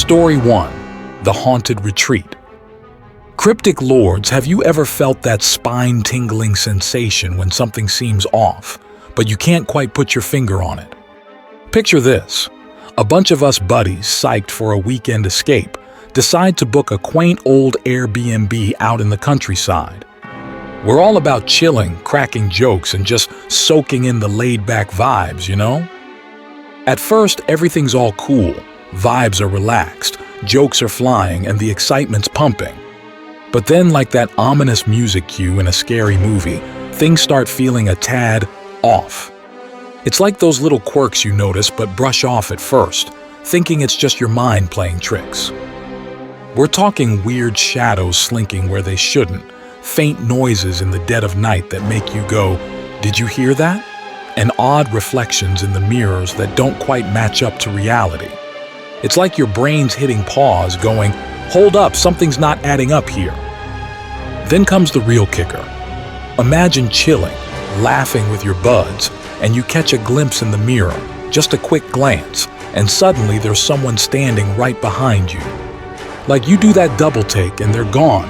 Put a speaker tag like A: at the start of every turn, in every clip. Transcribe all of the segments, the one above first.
A: Story 1. The Haunted Retreat. Cryptic lords, have you ever felt that spine-tingling sensation when something seems off, but you can't quite put your finger on it? Picture this. A bunch of us buddies, psyched for a weekend escape, decide to book a quaint old Airbnb out in the countryside. We're all about chilling, cracking jokes, and just soaking in the laid-back vibes, you know? At first, everything's all cool. Vibes are relaxed, jokes are flying, and the excitement's pumping. But then, like that ominous music cue in a scary movie, things start feeling a tad off. It's like those little quirks you notice but brush off at first, thinking it's just your mind playing tricks. We're talking weird shadows slinking where they shouldn't, faint noises in the dead of night that make you go, "Did you hear that?" and odd reflections in the mirrors that don't quite match up to reality. It's like your brain's hitting pause, going, "Hold up, something's not adding up here." Then comes the real kicker. Imagine chilling, laughing with your buds, and you catch a glimpse in the mirror, just a quick glance, and suddenly there's someone standing right behind you. Like you do that double take and they're gone.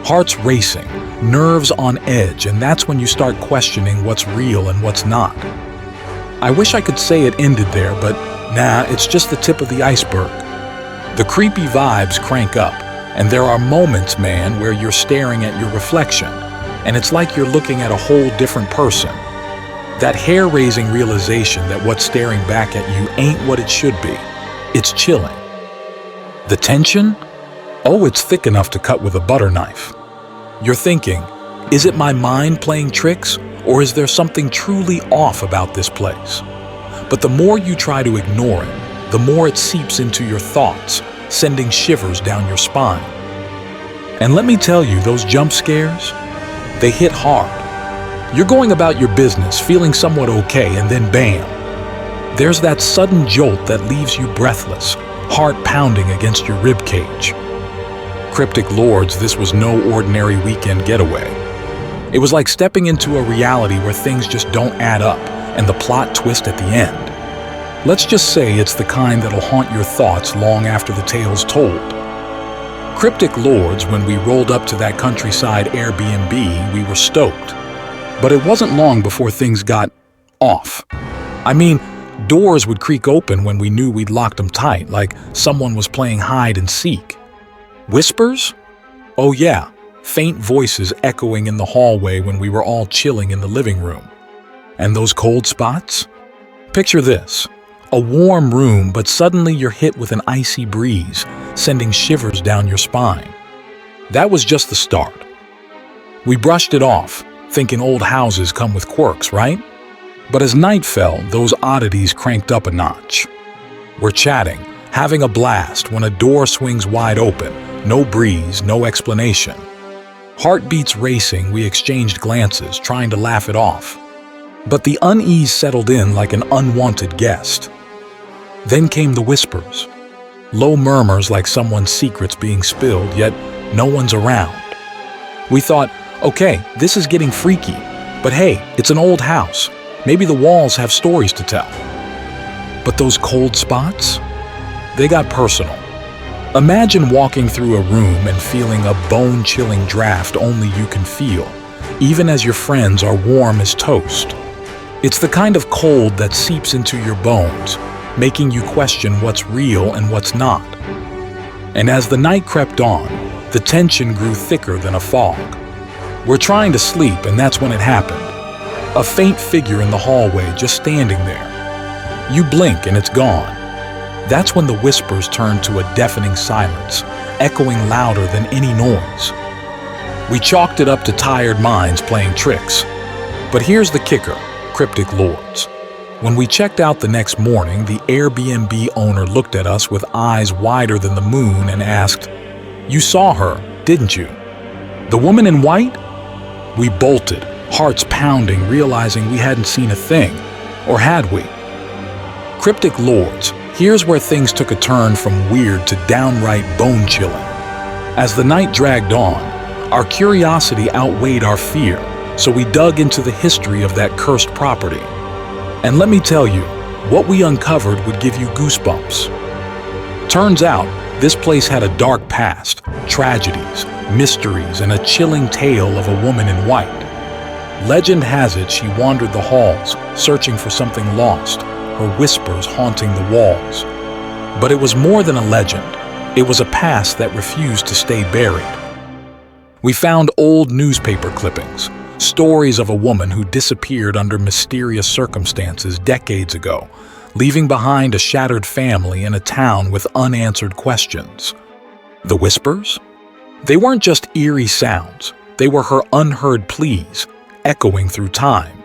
A: Hearts racing, nerves on edge, and that's when you start questioning what's real and what's not. I wish I could say it ended there, but nah, it's just the tip of the iceberg. The creepy vibes crank up, and there are moments, man, where you're staring at your reflection, and it's like you're looking at a whole different person. That hair-raising realization that what's staring back at you ain't what it should be. It's chilling. The tension? Oh, it's thick enough to cut with a butter knife. You're thinking, is it my mind playing tricks, or is there something truly off about this place? But the more you try to ignore it, the more it seeps into your thoughts, sending shivers down your spine. And let me tell you, those jump scares, they hit hard. You're going about your business, feeling somewhat okay, and then bam! There's that sudden jolt that leaves you breathless, heart pounding against your ribcage. Cryptic lords, this was no ordinary weekend getaway. It was like stepping into a reality where things just don't add up, and the plot twist at the end. Let's just say it's the kind that'll haunt your thoughts long after the tale's told. Cryptic lords, when we rolled up to that countryside Airbnb, we were stoked. But it wasn't long before things got off. I mean, doors would creak open when we knew we'd locked them tight, like someone was playing hide and seek. Whispers? Oh yeah, faint voices echoing in the hallway when we were all chilling in the living room. And those cold spots? Picture this. A warm room, but suddenly you're hit with an icy breeze, sending shivers down your spine. That was just the start. We brushed it off, thinking old houses come with quirks, right? But as night fell, those oddities cranked up a notch. We're chatting, having a blast, when a door swings wide open. No breeze, no explanation. Heartbeats racing, we exchanged glances, trying to laugh it off. But the unease settled in like an unwanted guest. Then came the whispers. Low murmurs like someone's secrets being spilled, yet no one's around. We thought, okay, this is getting freaky, but hey, it's an old house. Maybe the walls have stories to tell. But those cold spots? They got personal. Imagine walking through a room and feeling a bone-chilling draft only you can feel, even as your friends are warm as toast. It's the kind of cold that seeps into your bones, making you question what's real and what's not. And as the night crept on, the tension grew thicker than a fog. We're trying to sleep, and that's when it happened. A faint figure in the hallway just standing there. You blink and it's gone. That's when the whispers turn to a deafening silence, echoing louder than any noise. We chalked it up to tired minds playing tricks. But here's the kicker, cryptic lords. When we checked out the next morning, the Airbnb owner looked at us with eyes wider than the moon and asked, "You saw her, didn't you? The woman in white?" We bolted, hearts pounding, realizing we hadn't seen a thing. Or had we? Cryptic lords, here's where things took a turn from weird to downright bone-chilling. As the night dragged on, our curiosity outweighed our fear, so we dug into the history of that cursed property. And let me tell you, what we uncovered would give you goosebumps. Turns out, this place had a dark past, tragedies, mysteries, and a chilling tale of a woman in white. Legend has it she wandered the halls, searching for something lost, her whispers haunting the walls. But it was more than a legend. It was a past that refused to stay buried. We found old newspaper clippings, stories of a woman who disappeared under mysterious circumstances decades ago, leaving behind a shattered family in a town with unanswered questions. The whispers? They weren't just eerie sounds, they were her unheard pleas, echoing through time.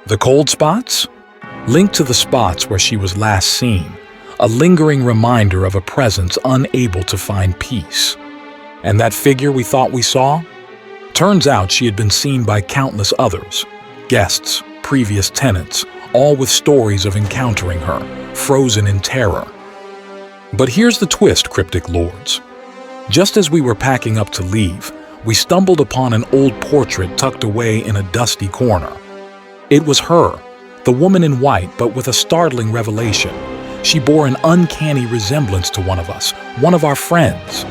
A: The cold spots? Linked to the spots where she was last seen, a lingering reminder of a presence unable to find peace. And that figure we thought we saw? Turns out she had been seen by countless others, guests, previous tenants, all with stories of encountering her, frozen in terror. But here's the twist, cryptic lords. Just as we were packing up to leave, we stumbled upon an old portrait tucked away in a dusty corner. It was her, the woman in white, but with a startling revelation. She bore an uncanny resemblance to one of us, one of our friends.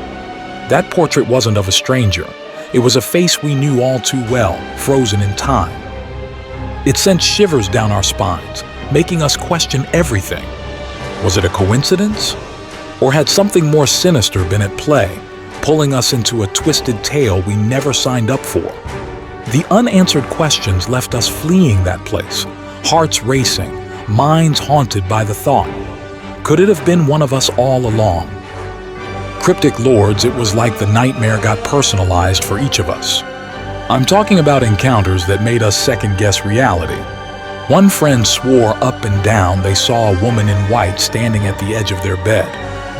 A: That portrait wasn't of a stranger. It was a face we knew all too well, frozen in time. It sent shivers down our spines, making us question everything. Was it a coincidence? Or had something more sinister been at play, pulling us into a twisted tale we never signed up for? The unanswered questions left us fleeing that place, hearts racing, minds haunted by the thought. Could it have been one of us all along? Cryptic lords, it was like the nightmare got personalized for each of us. I'm talking about encounters that made us second-guess reality. One friend swore up and down they saw a woman in white standing at the edge of their bed,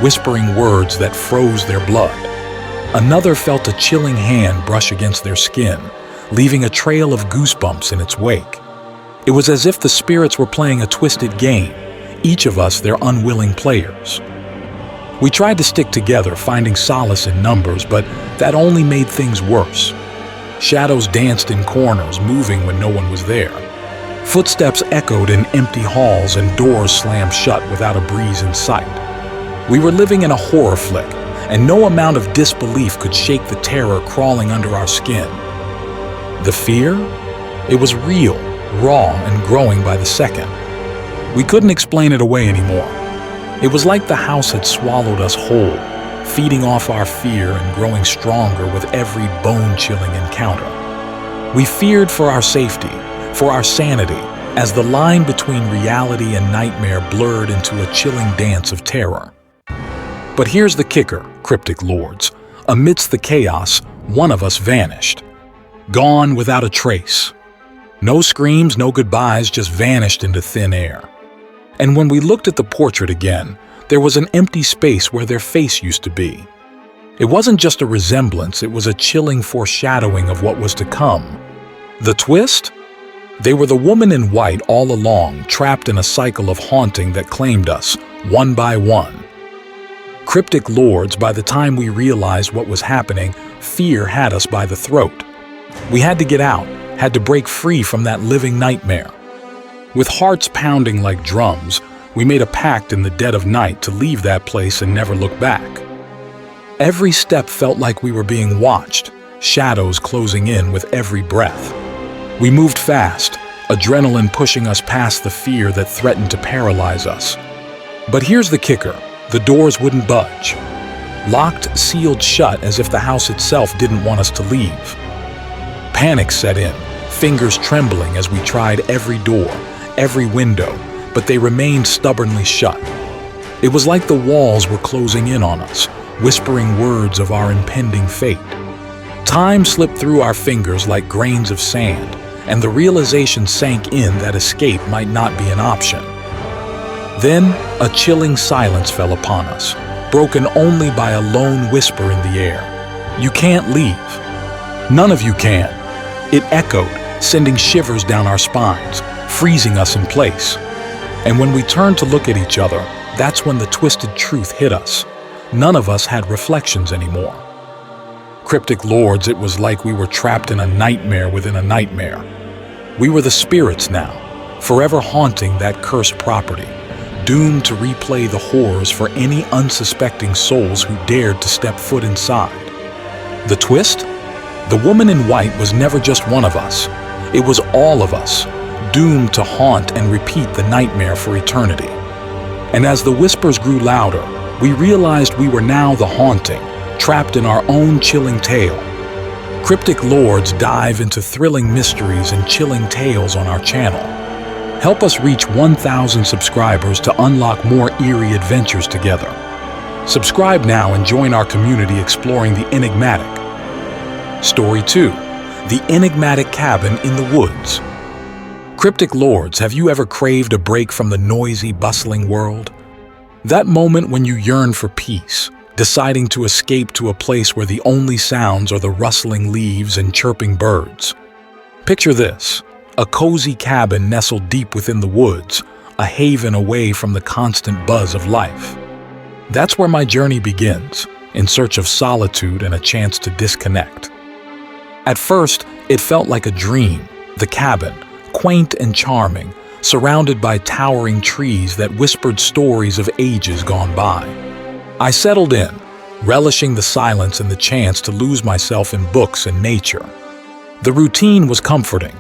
A: whispering words that froze their blood. Another felt a chilling hand brush against their skin, leaving a trail of goosebumps in its wake. It was as if the spirits were playing a twisted game, each of us their unwilling players. We tried to stick together, finding solace in numbers, but that only made things worse. Shadows danced in corners, moving when no one was there. Footsteps echoed in empty halls and doors slammed shut without a breeze in sight. We were living in a horror flick, and no amount of disbelief could shake the terror crawling under our skin. The fear? It was real, raw, and growing by the second. We couldn't explain it away anymore. It was like the house had swallowed us whole, feeding off our fear and growing stronger with every bone-chilling encounter. We feared for our safety, for our sanity, as the line between reality and nightmare blurred into a chilling dance of terror. But here's the kicker, cryptic lords. Amidst the chaos, one of us vanished. Gone without a trace. No screams, no goodbyes, just vanished into thin air. And when we looked at the portrait again, there was an empty space where their face used to be. It wasn't just a resemblance, it was a chilling foreshadowing of what was to come. The twist? They were the woman in white all along, trapped in a cycle of haunting that claimed us, one by one. Cryptic lords, by the time we realized what was happening, fear had us by the throat. We had to get out, had to break free from that living nightmare. With hearts pounding like drums, we made a pact in the dead of night to leave that place and never look back. Every step felt like we were being watched, shadows closing in with every breath. We moved fast, adrenaline pushing us past the fear that threatened to paralyze us. But here's the kicker, the doors wouldn't budge. Locked, sealed shut as if the house itself didn't want us to leave. Panic set in, fingers trembling as we tried every door, every window, but they remained stubbornly shut. It was like the walls were closing in on us, whispering words of our impending fate. Time slipped through our fingers like grains of sand, and the realization sank in that escape might not be an option. Then, a chilling silence fell upon us, broken only by a lone whisper in the air. You can't leave. None of you can. It echoed, sending shivers down our spines, freezing us in place. And when we turned to look at each other, that's when the twisted truth hit us. None of us had reflections anymore. Cryptic lords, it was like we were trapped in a nightmare within a nightmare. We were the spirits now, forever haunting that cursed property, doomed to replay the horrors for any unsuspecting souls who dared to step foot inside. The twist? The woman in white was never just one of us. It was all of us, doomed to haunt and repeat the nightmare for eternity. And as the whispers grew louder, we realized we were now the haunting, trapped in our own chilling tale. Cryptic Lords dive into thrilling mysteries and chilling tales on our channel. Help us reach 1,000 subscribers to unlock more eerie adventures together. Subscribe now and join our community exploring the enigmatic. Story 2. The Enigmatic Cabin in the Woods. Cryptic Lords, have you ever craved a break from the noisy, bustling world? That moment when you yearn for peace, deciding to escape to a place where the only sounds are the rustling leaves and chirping birds. Picture this, a cozy cabin nestled deep within the woods, a haven away from the constant buzz of life. That's where my journey begins, in search of solitude and a chance to disconnect. At first, it felt like a dream, the cabin, quaint and charming, surrounded by towering trees that whispered stories of ages gone by. I settled in, relishing the silence and the chance to lose myself in books and nature. The routine was comforting.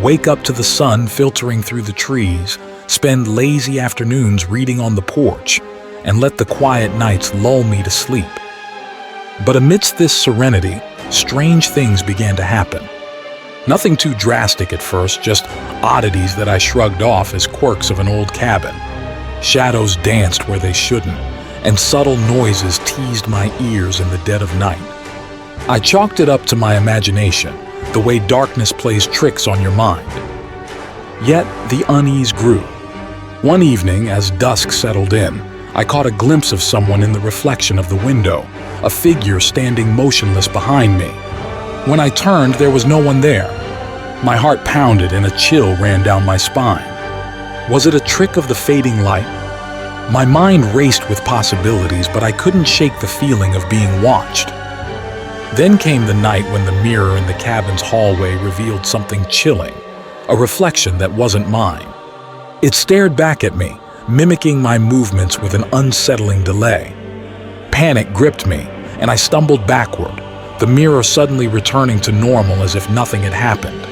A: Wake up to the sun filtering through the trees, spend lazy afternoons reading on the porch, and let the quiet nights lull me to sleep. But amidst this serenity, strange things began to happen. Nothing too drastic at first, just oddities that I shrugged off as quirks of an old cabin. Shadows danced where they shouldn't, and subtle noises teased my ears in the dead of night. I chalked it up to my imagination, the way darkness plays tricks on your mind. Yet the unease grew. One evening, as dusk settled in, I caught a glimpse of someone in the reflection of the window, a figure standing motionless behind me. When I turned, there was no one there. My heart pounded and a chill ran down my spine. Was it a trick of the fading light? My mind raced with possibilities, but I couldn't shake the feeling of being watched. Then came the night when the mirror in the cabin's hallway revealed something chilling, a reflection that wasn't mine. It stared back at me, mimicking my movements with an unsettling delay. Panic gripped me, and I stumbled backward, the mirror suddenly returning to normal as if nothing had happened.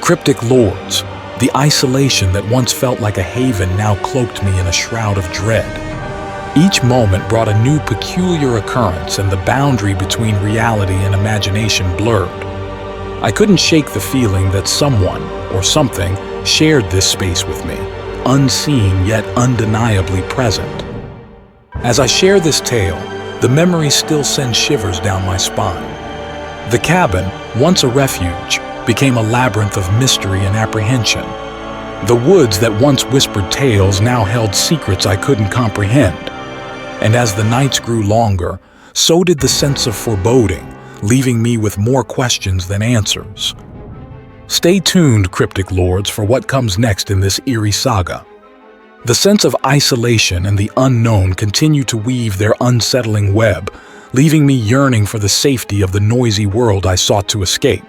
A: Cryptic Lords, the isolation that once felt like a haven now cloaked me in a shroud of dread. Each moment brought a new peculiar occurrence, and the boundary between reality and imagination blurred. I couldn't shake the feeling that someone, or something, shared this space with me, unseen yet undeniably present. As I share this tale, the memory still sends shivers down my spine. The cabin, once a refuge, became a labyrinth of mystery and apprehension. The woods that once whispered tales now held secrets I couldn't comprehend. And as the nights grew longer, so did the sense of foreboding, leaving me with more questions than answers. Stay tuned, Cryptic Lords, for what comes next in this eerie saga. The sense of isolation and the unknown continue to weave their unsettling web, leaving me yearning for the safety of the noisy world I sought to escape.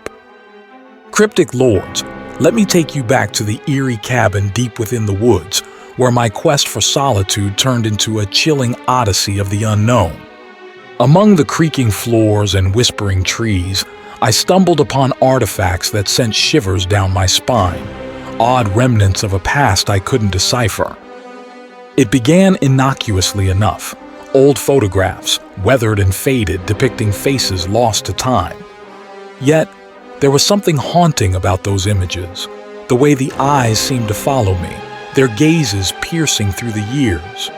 A: Cryptic Lords, let me take you back to the eerie cabin deep within the woods, where my quest for solitude turned into a chilling odyssey of the unknown. Among the creaking floors and whispering trees, I stumbled upon artifacts that sent shivers down my spine, odd remnants of a past I couldn't decipher. It began innocuously enough, old photographs, weathered and faded, depicting faces lost to time. Yet, there was something haunting about those images, the way the eyes seemed to follow me, their gazes piercing through the years.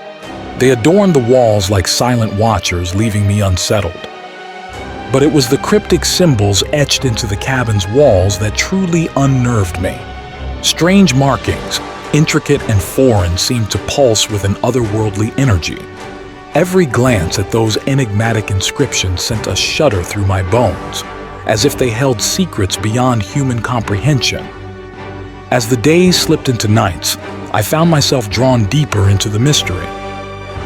A: They adorned the walls like silent watchers, leaving me unsettled. But it was the cryptic symbols etched into the cabin's walls that truly unnerved me. Strange markings, intricate and foreign, seemed to pulse with an otherworldly energy. Every glance at those enigmatic inscriptions sent a shudder through my bones, as if they held secrets beyond human comprehension. As the days slipped into nights, I found myself drawn deeper into the mystery.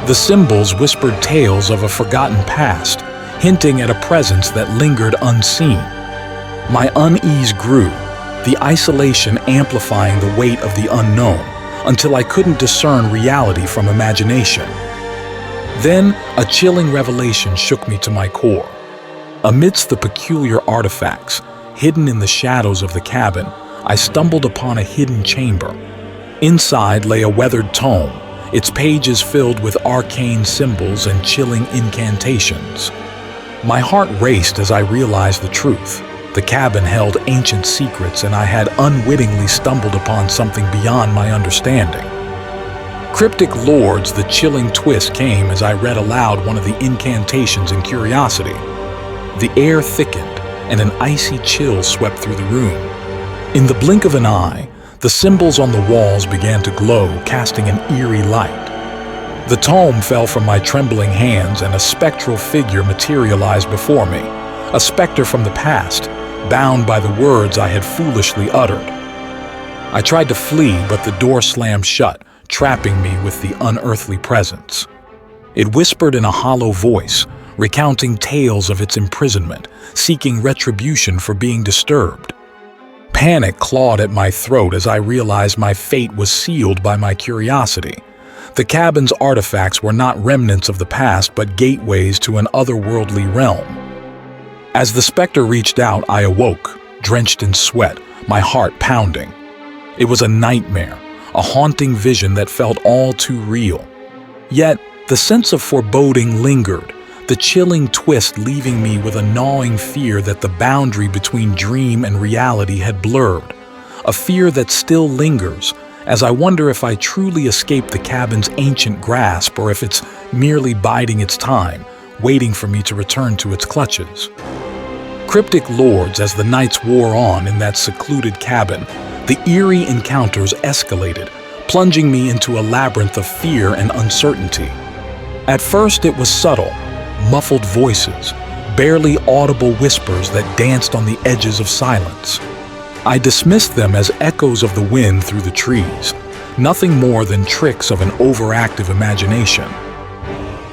A: The symbols whispered tales of a forgotten past, hinting at a presence that lingered unseen. My unease grew, the isolation amplifying the weight of the unknown, until I couldn't discern reality from imagination. Then, a chilling revelation shook me to my core. Amidst the peculiar artifacts, hidden in the shadows of the cabin, I stumbled upon a hidden chamber. Inside lay a weathered tome, its pages filled with arcane symbols and chilling incantations. My heart raced as I realized the truth. The cabin held ancient secrets, and I had unwittingly stumbled upon something beyond my understanding. Cryptic lords, the chilling twist came as I read aloud one of the incantations in curiosity. The air thickened, and an icy chill swept through the room. In the blink of an eye, the symbols on the walls began to glow, casting an eerie light. The tome fell from my trembling hands, and a spectral figure materialized before me, a specter from the past, bound by the words I had foolishly uttered. I tried to flee, but the door slammed shut, trapping me with the unearthly presence. It whispered in a hollow voice, recounting tales of its imprisonment, seeking retribution for being disturbed. Panic clawed at my throat as I realized my fate was sealed by my curiosity. The cabin's artifacts were not remnants of the past, but gateways to an otherworldly realm. As the specter reached out, I awoke, drenched in sweat, my heart pounding. It was a nightmare, a haunting vision that felt all too real. Yet, the sense of foreboding lingered, the chilling twist leaving me with a gnawing fear that the boundary between dream and reality had blurred, a fear that still lingers, as I wonder if I truly escaped the cabin's ancient grasp or if it's merely biding its time, waiting for me to return to its clutches. Cryptic lords, as the nights wore on in that secluded cabin, the eerie encounters escalated, plunging me into a labyrinth of fear and uncertainty. At first it was subtle, muffled voices, barely audible whispers that danced on the edges of silence. I dismissed them as echoes of the wind through the trees, nothing more than tricks of an overactive imagination.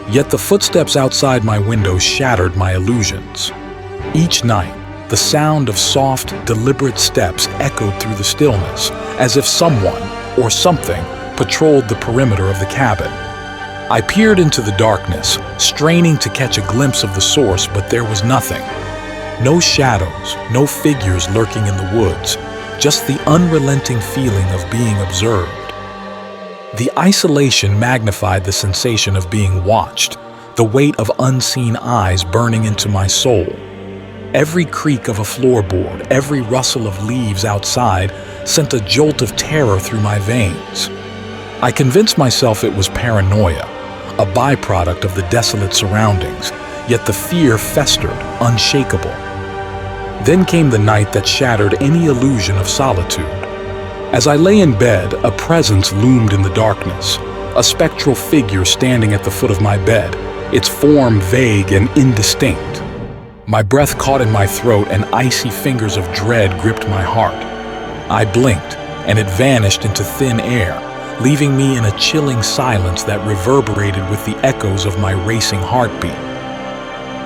A: Yet the footsteps outside my window shattered my illusions. Each night, the sound of soft, deliberate steps echoed through the stillness, as if someone, or something, patrolled the perimeter of the cabin. I peered into the darkness, straining to catch a glimpse of the source, but there was nothing. No shadows, no figures lurking in the woods, just the unrelenting feeling of being observed. The isolation magnified the sensation of being watched, the weight of unseen eyes burning into my soul. Every creak of a floorboard, every rustle of leaves outside sent a jolt of terror through my veins. I convinced myself it was paranoia, a byproduct of the desolate surroundings, yet the fear festered, unshakable. Then came the night that shattered any illusion of solitude. As I lay in bed, a presence loomed in the darkness, a spectral figure standing at the foot of my bed, its form vague and indistinct. My breath caught in my throat and icy fingers of dread gripped my heart. I blinked, and it vanished into thin air, leaving me in a chilling silence that reverberated with the echoes of my racing heartbeat.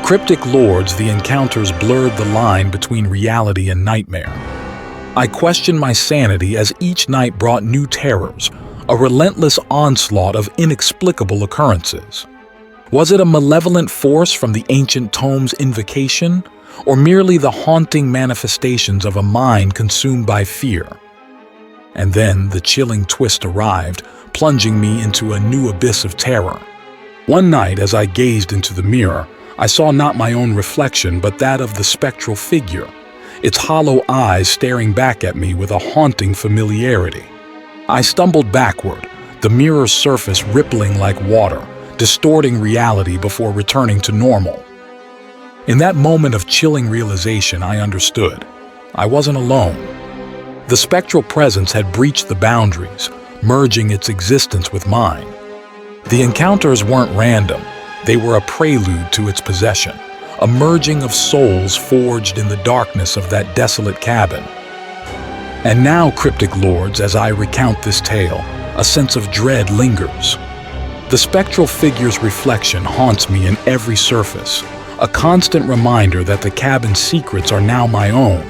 A: Cryptic lords, the encounters blurred the line between reality and nightmare. I questioned my sanity as each night brought new terrors, a relentless onslaught of inexplicable occurrences. Was it a malevolent force from the ancient tome's invocation, or merely the haunting manifestations of a mind consumed by fear? And then the chilling twist arrived, plunging me into a new abyss of terror. One night, as I gazed into the mirror, I saw not my own reflection but that of the spectral figure, its hollow eyes staring back at me with a haunting familiarity. I stumbled backward, the mirror's surface rippling like water, distorting reality before returning to normal. In that moment of chilling realization, I understood. I wasn't alone. The spectral presence had breached the boundaries, merging its existence with mine. The encounters weren't random. They were a prelude to its possession, a merging of souls forged in the darkness of that desolate cabin. And now, cryptic lords, as I recount this tale, a sense of dread lingers. The spectral figure's reflection haunts me in every surface, a constant reminder that the cabin's secrets are now my own,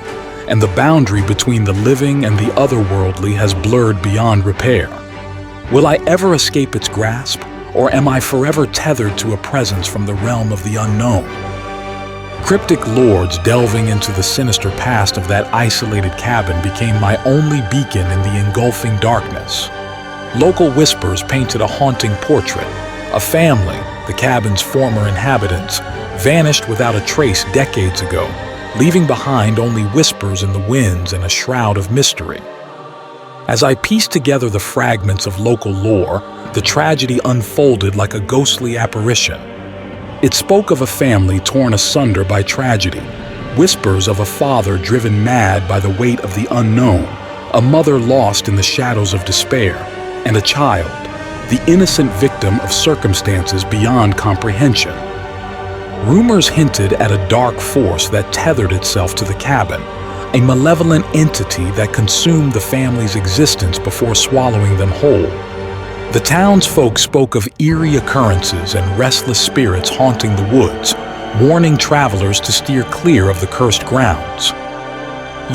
A: and the boundary between the living and the otherworldly has blurred beyond repair. Will I ever escape its grasp, or am I forever tethered to a presence from the realm of the unknown? Cryptic lords delving into the sinister past of that isolated cabin became my only beacon in the engulfing darkness. Local whispers painted a haunting portrait. A family, the cabin's former inhabitants, vanished without a trace decades ago, leaving behind only whispers in the winds and a shroud of mystery. As I pieced together the fragments of local lore, the tragedy unfolded like a ghostly apparition. It spoke of a family torn asunder by tragedy, whispers of a father driven mad by the weight of the unknown, a mother lost in the shadows of despair, and a child, the innocent victim of circumstances beyond comprehension. Rumors hinted at a dark force that tethered itself to the cabin, a malevolent entity that consumed the family's existence before swallowing them whole. The townsfolk spoke of eerie occurrences and restless spirits haunting the woods, warning travelers to steer clear of the cursed grounds.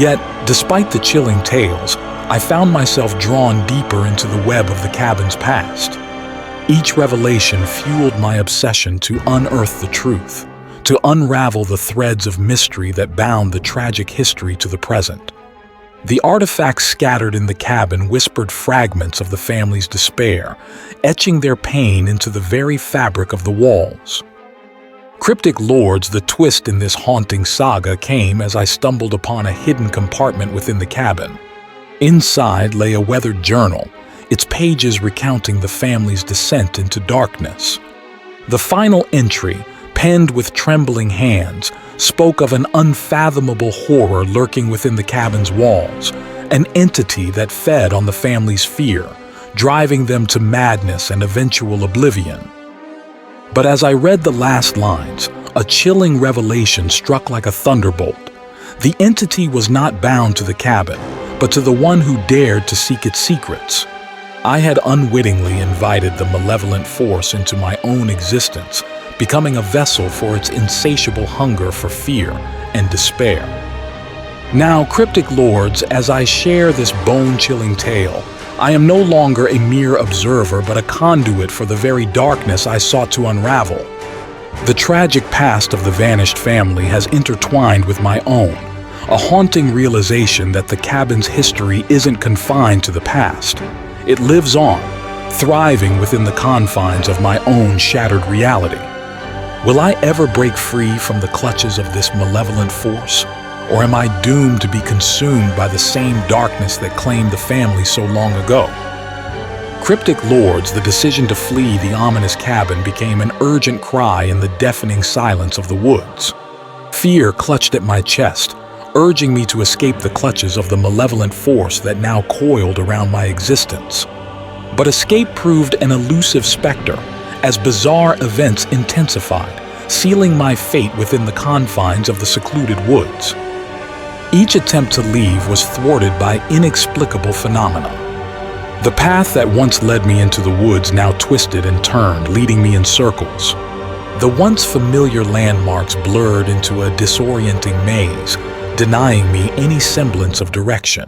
A: Yet, despite the chilling tales, I found myself drawn deeper into the web of the cabin's past. Each revelation fueled my obsession to unearth the truth, to unravel the threads of mystery that bound the tragic history to the present. The artifacts scattered in the cabin whispered fragments of the family's despair, etching their pain into the very fabric of the walls. Cryptic lords, the twist in this haunting saga came as I stumbled upon a hidden compartment within the cabin. Inside lay a weathered journal, its pages recounting the family's descent into darkness. The final entry, penned with trembling hands, spoke of an unfathomable horror lurking within the cabin's walls, an entity that fed on the family's fear, driving them to madness and eventual oblivion. But as I read the last lines, a chilling revelation struck like a thunderbolt. The entity was not bound to the cabin, but to the one who dared to seek its secrets. I had unwittingly invited the malevolent force into my own existence, becoming a vessel for its insatiable hunger for fear and despair. Now, cryptic lords, as I share this bone-chilling tale, I am no longer a mere observer but a conduit for the very darkness I sought to unravel. The tragic past of the vanished family has intertwined with my own, a haunting realization that the cabin's history isn't confined to the past. It lives on, thriving within the confines of my own shattered reality. Will I ever break free from the clutches of this malevolent force? Or am I doomed to be consumed by the same darkness that claimed the family so long ago? Cryptic lords, the decision to flee the ominous cabin became an urgent cry in the deafening silence of the woods. Fear clutched at my chest, urging me to escape the clutches of the malevolent force that now coiled around my existence. But escape proved an elusive specter, as bizarre events intensified, sealing my fate within the confines of the secluded woods. Each attempt to leave was thwarted by inexplicable phenomena. The path that once led me into the woods now twisted and turned, leading me in circles. The once familiar landmarks blurred into a disorienting maze, denying me any semblance of direction.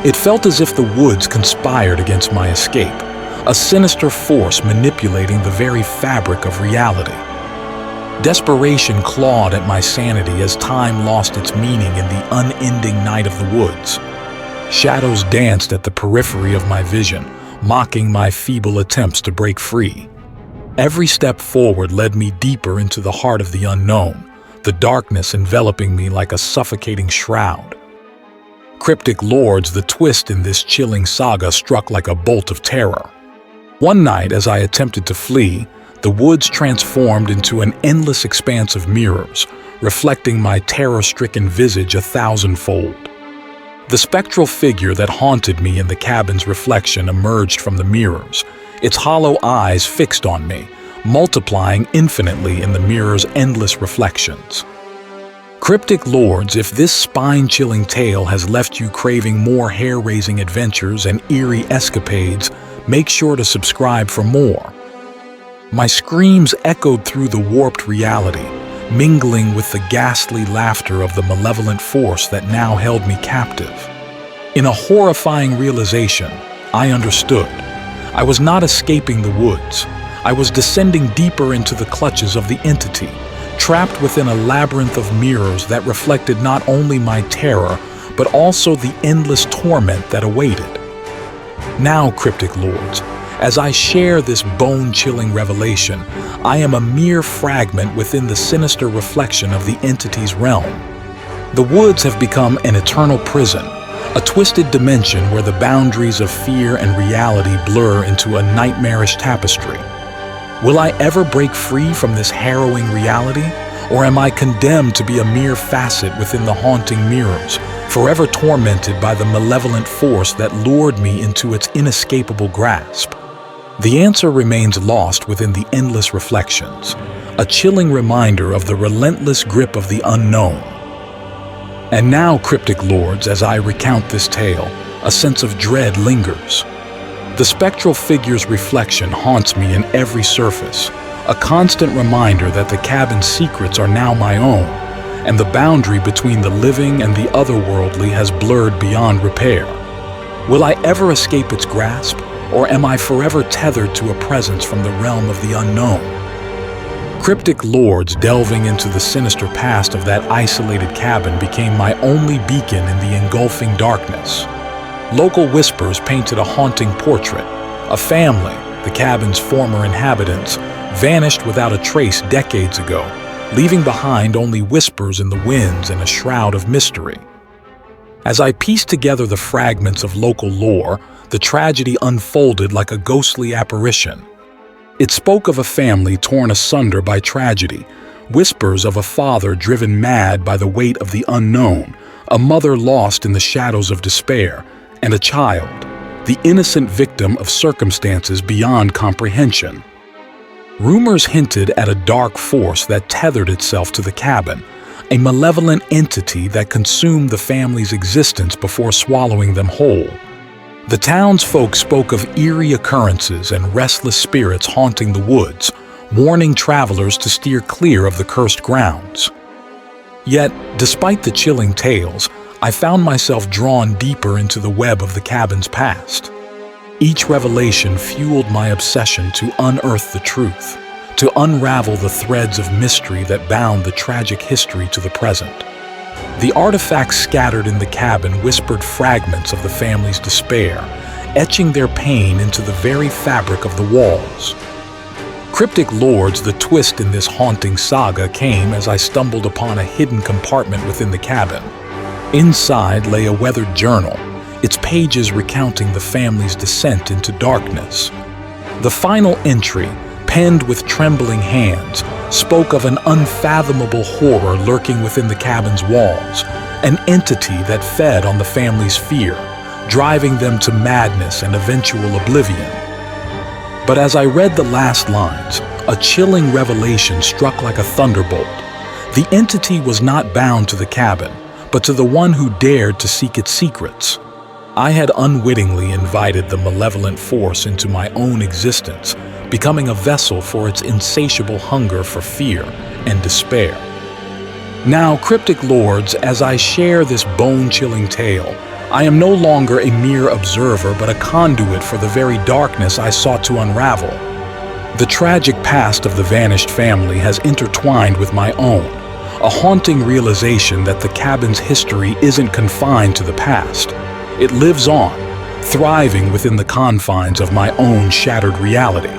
A: It felt as if the woods conspired against my escape, a sinister force manipulating the very fabric of reality. Desperation clawed at my sanity as time lost its meaning in the unending night of the woods. Shadows danced at the periphery of my vision, mocking my feeble attempts to break free. Every step forward led me deeper into the heart of the unknown, the darkness enveloping me like a suffocating shroud. Cryptic lords, the twist in this chilling saga struck like a bolt of terror. One night, as I attempted to flee, the woods transformed into an endless expanse of mirrors, reflecting my terror-stricken visage 1,000-fold. The spectral figure that haunted me in the cabin's reflection emerged from the mirrors, its hollow eyes fixed on me, multiplying infinitely in the mirror's endless reflections. Cryptic lords, if this spine-chilling tale has left you craving more hair-raising adventures and eerie escapades, make sure to subscribe for more. My screams echoed through the warped reality, mingling with the ghastly laughter of the malevolent force that now held me captive. In a horrifying realization, I understood. I was not escaping the woods. I was descending deeper into the clutches of the entity, trapped within a labyrinth of mirrors that reflected not only my terror, but also the endless torment that awaited. Now, cryptic lords, as I share this bone-chilling revelation, I am a mere fragment within the sinister reflection of the entity's realm. The woods have become an eternal prison, a twisted dimension where the boundaries of fear and reality blur into a nightmarish tapestry. Will I ever break free from this harrowing reality, or am I condemned to be a mere facet within the haunting mirrors, forever tormented by the malevolent force that lured me into its inescapable grasp? The answer remains lost within the endless reflections, a chilling reminder of the relentless grip of the unknown. And now, cryptic lords, as I recount this tale, a sense of dread lingers. The spectral figure's reflection haunts me in every surface, a constant reminder that the cabin's secrets are now my own, and the boundary between the living and the otherworldly has blurred beyond repair. Will I ever escape its grasp, or am I forever tethered to a presence from the realm of the unknown? Cryptic lords delving into the sinister past of that isolated cabin became my only beacon in the engulfing darkness. Local whispers painted a haunting portrait. A family, the cabin's former inhabitants, vanished without a trace decades ago, leaving behind only whispers in the winds and a shroud of mystery. As I pieced together the fragments of local lore, the tragedy unfolded like a ghostly apparition. It spoke of a family torn asunder by tragedy, whispers of a father driven mad by the weight of the unknown, a mother lost in the shadows of despair, and a child, the innocent victim of circumstances beyond comprehension. Rumors hinted at a dark force that tethered itself to the cabin, a malevolent entity that consumed the family's existence before swallowing them whole. The townsfolk spoke of eerie occurrences and restless spirits haunting the woods, warning travelers to steer clear of the cursed grounds. Yet, despite the chilling tales, I found myself drawn deeper into the web of the cabin's past. Each revelation fueled my obsession to unearth the truth, to unravel the threads of mystery that bound the tragic history to the present. The artifacts scattered in the cabin whispered fragments of the family's despair, etching their pain into the very fabric of the walls. Cryptic lords, the twist in this haunting saga came as I stumbled upon a hidden compartment within the cabin. Inside lay a weathered journal, its pages recounting the family's descent into darkness. The final entry, penned with trembling hands, spoke of an unfathomable horror lurking within the cabin's walls, an entity that fed on the family's fear, driving them to madness and eventual oblivion. But as I read the last lines, a chilling revelation struck like a thunderbolt. The entity was not bound to the cabin, but to the one who dared to seek its secrets. I had unwittingly invited the malevolent force into my own existence, becoming a vessel for its insatiable hunger for fear and despair. Now, cryptic lords, as I share this bone-chilling tale, I am no longer a mere observer but a conduit for the very darkness I sought to unravel. The tragic past of the vanished family has intertwined with my own, a haunting realization that the cabin's history isn't confined to the past. It lives on, thriving within the confines of my own shattered reality.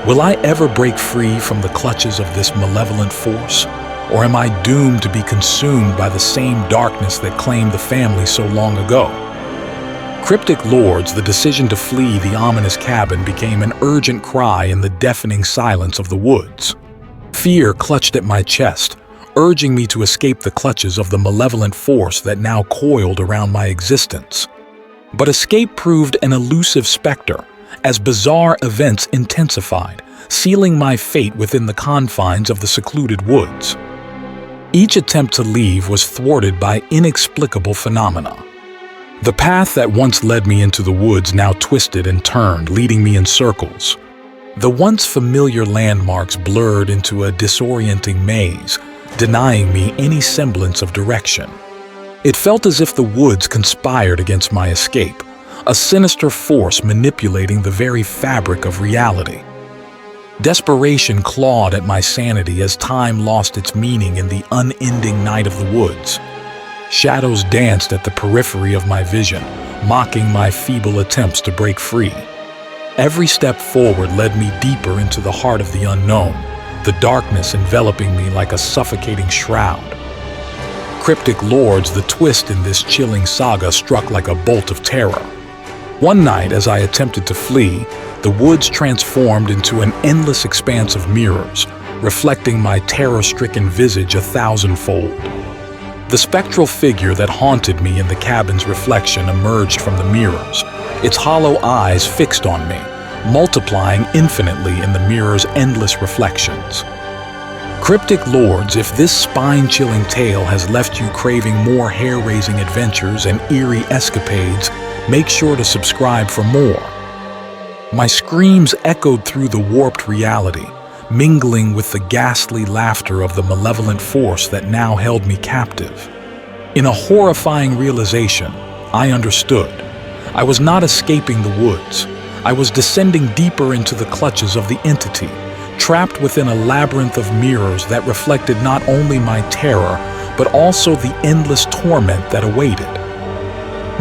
A: Will I ever break free from the clutches of this malevolent force? Or am I doomed to be consumed by the same darkness that claimed the family so long ago? Cryptic lords, the decision to flee the ominous cabin became an urgent cry in the deafening silence of the woods. Fear clutched at my chest, urging me to escape the clutches of the malevolent force that now coiled around my existence. But escape proved an elusive specter, as bizarre events intensified, sealing my fate within the confines of the secluded woods. Each attempt to leave was thwarted by inexplicable phenomena. The path that once led me into the woods now twisted and turned, leading me in circles. The once familiar landmarks blurred into a disorienting maze, denying me any semblance of direction. It felt as if the woods conspired against my escape, a sinister force manipulating the very fabric of reality. Desperation clawed at my sanity as time lost its meaning in the unending night of the woods. Shadows danced at the periphery of my vision, mocking my feeble attempts to break free. Every step forward led me deeper into the heart of the unknown, the darkness enveloping me like a suffocating shroud. Cryptic lords, the twist in this chilling saga struck like a bolt of terror. One night, as I attempted to flee, the woods transformed into an endless expanse of mirrors, reflecting my terror-stricken visage 1,000-fold. The spectral figure that haunted me in the cabin's reflection emerged from the mirrors, its hollow eyes fixed on me, multiplying infinitely in the mirror's endless reflections. Cryptic lords, if this spine-chilling tale has left you craving more hair-raising adventures and eerie escapades, make sure to subscribe for more. My screams echoed through the warped reality, mingling with the ghastly laughter of the malevolent force that now held me captive. In a horrifying realization, I understood. I was not escaping the woods. I was descending deeper into the clutches of the entity, trapped within a labyrinth of mirrors that reflected not only my terror, but also the endless torment that awaited.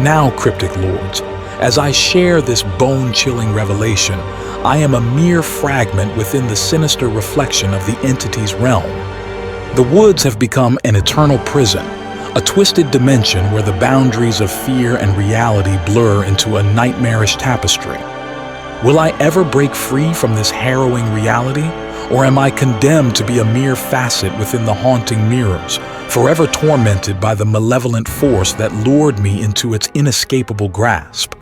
A: Now, cryptic lords, as I share this bone-chilling revelation, I am a mere fragment within the sinister reflection of the entity's realm. The woods have become an eternal prison, a twisted dimension where the boundaries of fear and reality blur into a nightmarish tapestry. Will I ever break free from this harrowing reality, or am I condemned to be a mere facet within the haunting mirrors, forever tormented by the malevolent force that lured me into its inescapable grasp?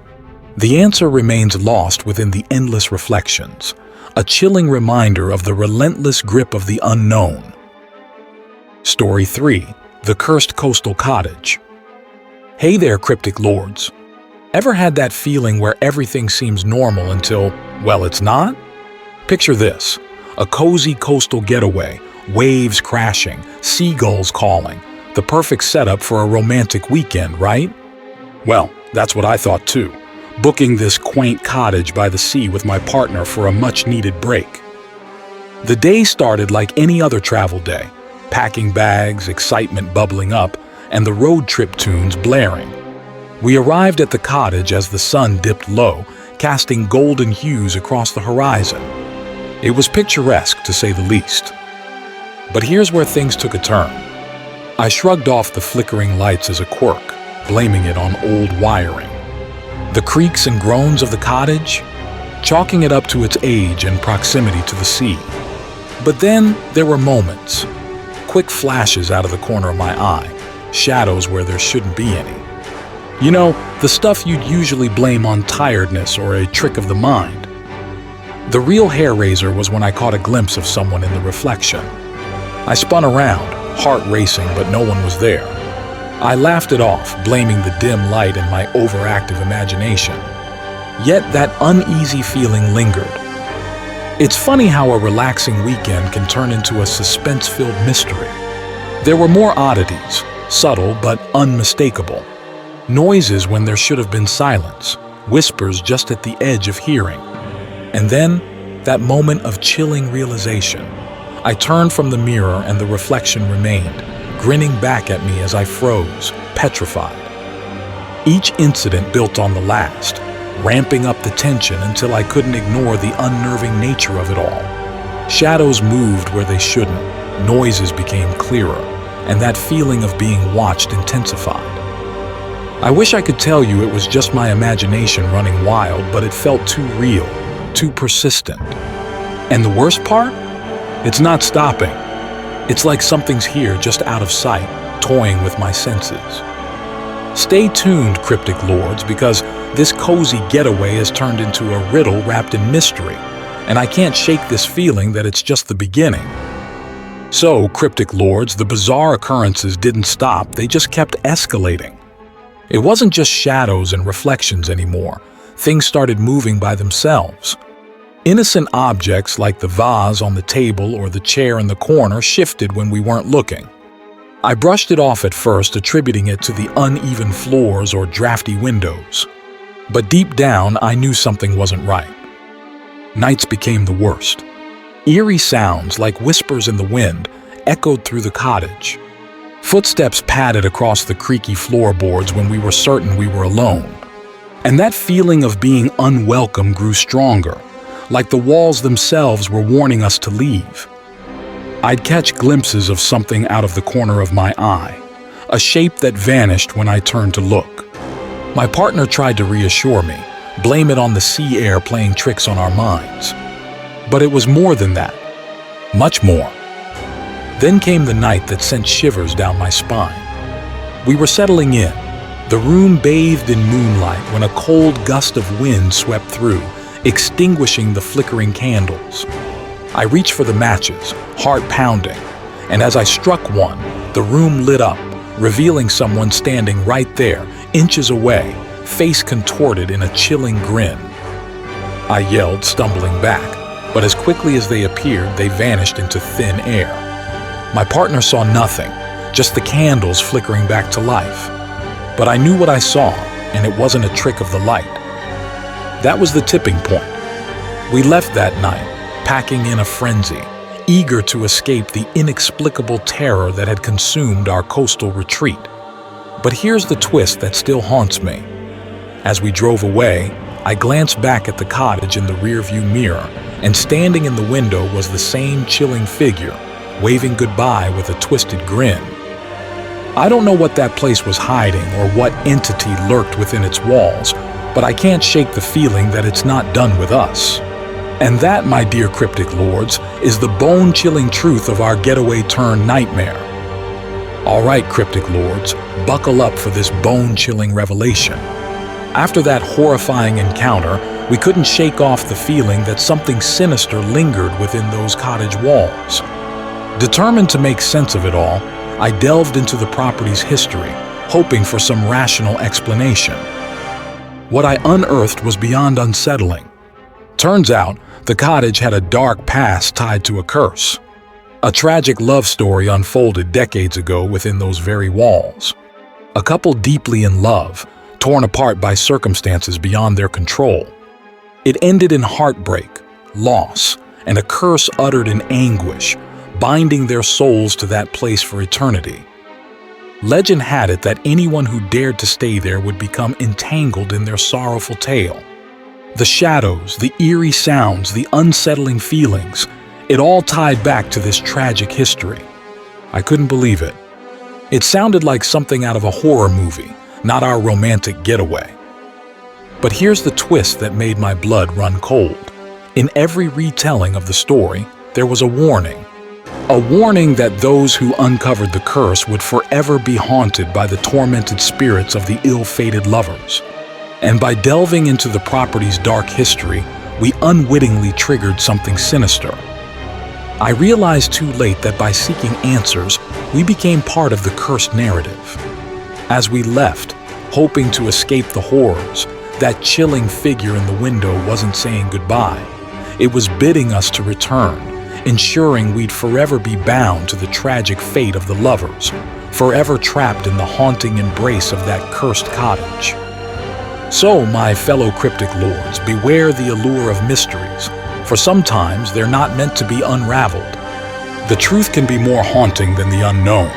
A: The answer remains lost within the endless reflections, a chilling reminder of the relentless grip of the unknown. Story 3. The Cursed Coastal Cottage. Hey there, cryptic lords. Ever had that feeling where everything seems normal until, well, it's not? Picture this: a cozy coastal getaway, waves crashing, seagulls calling. The perfect setup for a romantic weekend, right? Well, that's what I thought too, booking this quaint cottage by the sea with my partner for a much-needed break. The day started like any other travel day, packing bags, excitement bubbling up, and the road trip tunes blaring. We arrived at the cottage as the sun dipped low, casting golden hues across the horizon. It was picturesque, to say the least. But here's where things took a turn. I shrugged off the flickering lights as a quirk, blaming it on old wiring. The creaks and groans of the cottage, chalking it up to its age and proximity to the sea. But then there were moments, quick flashes out of the corner of my eye, shadows where there shouldn't be any. You know, the stuff you'd usually blame on tiredness or a trick of the mind. The real hair-raiser was when I caught a glimpse of someone in the reflection. I spun around, heart racing, but no one was there. I laughed it off, blaming the dim light and my overactive imagination. Yet that uneasy feeling lingered. It's funny how a relaxing weekend can turn into a suspense-filled mystery. There were more oddities, subtle but unmistakable. Noises when there should have been silence, whispers just at the edge of hearing. And then, that moment of chilling realization. I turned from the mirror and the reflection remained, grinning back at me as I froze, petrified. Each incident built on the last, ramping up the tension until I couldn't ignore the unnerving nature of it all. Shadows moved where they shouldn't, noises became clearer, and that feeling of being watched intensified. I wish I could tell you it was just my imagination running wild, but it felt too real, too persistent. And the worst part? It's not stopping. It's like something's here just out of sight, toying with my senses. Stay tuned, cryptic lords, because this cozy getaway has turned into a riddle wrapped in mystery, and I can't shake this feeling that it's just the beginning. So, cryptic lords, the bizarre occurrences didn't stop, they just kept escalating. It wasn't just shadows and reflections anymore. Things started moving by themselves. Innocent objects like the vase on the table or the chair in the corner shifted when we weren't looking. I brushed it off at first, attributing it to the uneven floors or drafty windows. But deep down, I knew something wasn't right. Nights became the worst. Eerie sounds, like whispers in the wind, echoed through the cottage. Footsteps padded across the creaky floorboards when we were certain we were alone. And that feeling of being unwelcome grew stronger, like the walls themselves were warning us to leave. I'd catch glimpses of something out of the corner of my eye, a shape that vanished when I turned to look. My partner tried to reassure me, blame it on the sea air playing tricks on our minds. But it was more than that, much more. Then came the night that sent shivers down my spine. We were settling in, the room bathed in moonlight when a cold gust of wind swept through, extinguishing the flickering candles. I reached for the matches, heart pounding, and as I struck one, the room lit up, revealing someone standing right there, inches away, face contorted in a chilling grin. I yelled, stumbling back, but as quickly as they appeared, they vanished into thin air. My partner saw nothing, just the candles flickering back to life. But I knew what I saw, and it wasn't a trick of the light. That was the tipping point. We left that night, packing in a frenzy, eager to escape the inexplicable terror that had consumed our coastal retreat. But here's the twist that still haunts me. As we drove away, I glanced back at the cottage in the rearview mirror, and standing in the window was the same chilling figure, waving goodbye with a twisted grin. I don't know what that place was hiding or what entity lurked within its walls, but I can't shake the feeling that it's not done with us. And that, my dear cryptic lords, is the bone-chilling truth of our getaway-turned-nightmare. All right, cryptic lords, buckle up for this bone-chilling revelation. After that horrifying encounter, we couldn't shake off the feeling that something sinister lingered within those cottage walls. Determined to make sense of it all, I delved into the property's history, hoping for some rational explanation. What I unearthed was beyond unsettling. Turns out, the cottage had a dark past tied to a curse. A tragic love story unfolded decades ago within those very walls. A couple deeply in love, torn apart by circumstances beyond their control. It ended in heartbreak, loss, and a curse uttered in anguish, binding their souls to that place for eternity. Legend had it that anyone who dared to stay there would become entangled in their sorrowful tale. The shadows, the eerie sounds, the unsettling feelings, it all tied back to this tragic history. I couldn't believe it. It sounded like something out of a horror movie, not our romantic getaway. But here's the twist that made my blood run cold. In every retelling of the story, there was a warning. A warning that those who uncovered the curse would forever be haunted by the tormented spirits of the ill-fated lovers. And by delving into the property's dark history, we unwittingly triggered something sinister. I realized too late that by seeking answers, we became part of the cursed narrative. As we left, hoping to escape the horrors, that chilling figure in the window wasn't saying goodbye. It was bidding us to return, ensuring we'd forever be bound to the tragic fate of the lovers, forever trapped in the haunting embrace of that cursed cottage. So, my fellow cryptic lords, beware the allure of mysteries, for sometimes they're not meant to be unraveled. The truth can be more haunting than the unknown.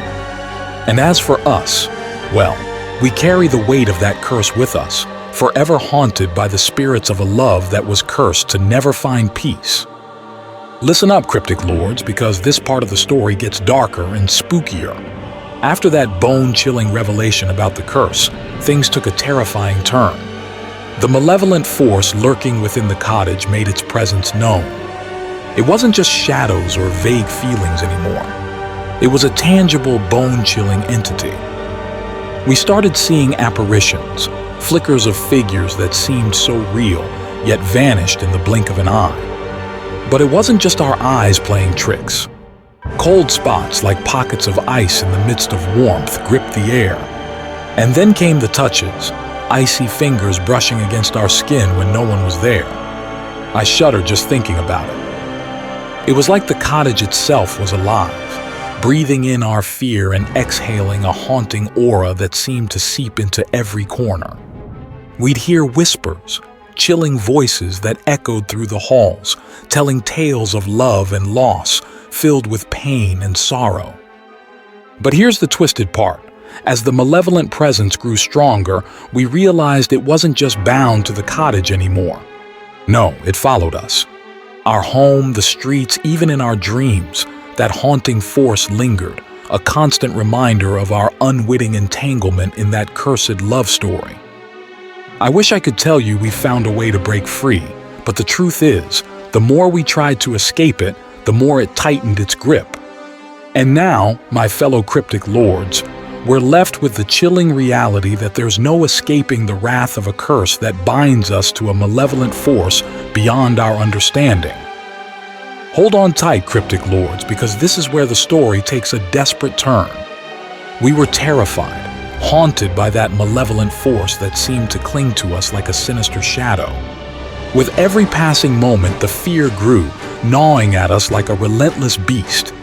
A: And as for us, well, we carry the weight of that curse with us, forever haunted by the spirits of a love that was cursed to never find peace. Listen up, cryptic lords, because this part of the story gets darker and spookier. After that bone-chilling revelation about the curse, things took a terrifying turn. The malevolent force lurking within the cottage made its presence known. It wasn't just shadows or vague feelings anymore. It was a tangible, bone-chilling entity. We started seeing apparitions, flickers of figures that seemed so real, yet vanished in the blink of an eye. But it wasn't just our eyes playing tricks. Cold spots like pockets of ice in the midst of warmth gripped the air. And then came the touches, icy fingers brushing against our skin when no one was there. I shuddered just thinking about it. It was like the cottage itself was alive, breathing in our fear and exhaling a haunting aura that seemed to seep into every corner. We'd hear whispers, chilling voices that echoed through the halls, telling tales of love and loss, filled with pain and sorrow. But here's the twisted part. As the malevolent presence grew stronger, we realized it wasn't just bound to the cottage anymore. No, it followed us. Our home, the streets, even in our dreams, that haunting force lingered, a constant reminder of our unwitting entanglement in that cursed love story. I wish I could tell you we found a way to break free, but the truth is, the more we tried to escape it, the more it tightened its grip. And now, my fellow cryptic lords, we're left with the chilling reality that there's no escaping the wrath of a curse that binds us to a malevolent force beyond our understanding. Hold on tight, cryptic lords, because this is where the story takes a desperate turn. We were terrified, haunted by that malevolent force that seemed to cling to us like a sinister shadow. With every passing moment, the fear grew, gnawing at us like a relentless beast.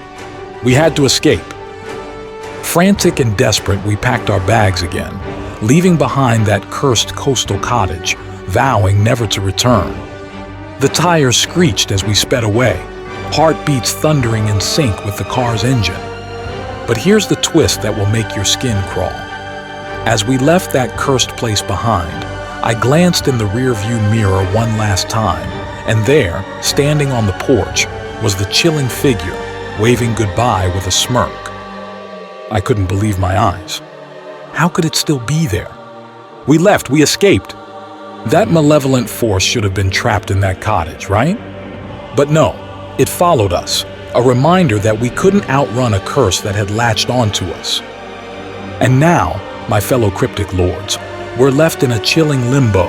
A: We had to escape. Frantic and desperate, we packed our bags again, leaving behind that cursed coastal cottage, vowing never to return. The tires screeched as we sped away, heartbeats thundering in sync with the car's engine. But here's the twist that will make your skin crawl. As we left that cursed place behind, I glanced in the rearview mirror one last time, and there, standing on the porch, was the chilling figure, waving goodbye with a smirk. I couldn't believe my eyes. How could it still be there? We left, we escaped. That malevolent force should have been trapped in that cottage, right? But no, it followed us, a reminder that we couldn't outrun a curse that had latched onto us. And now, my fellow cryptic lords, we're left in a chilling limbo,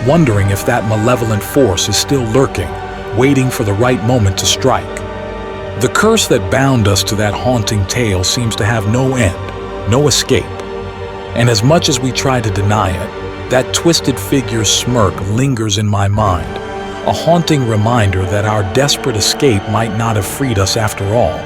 A: wondering if that malevolent force is still lurking, waiting for the right moment to strike. The curse that bound us to that haunting tale seems to have no end, no escape. And as much as we try to deny it, that twisted figure's smirk lingers in my mind, a haunting reminder that our desperate escape might not have freed us after all.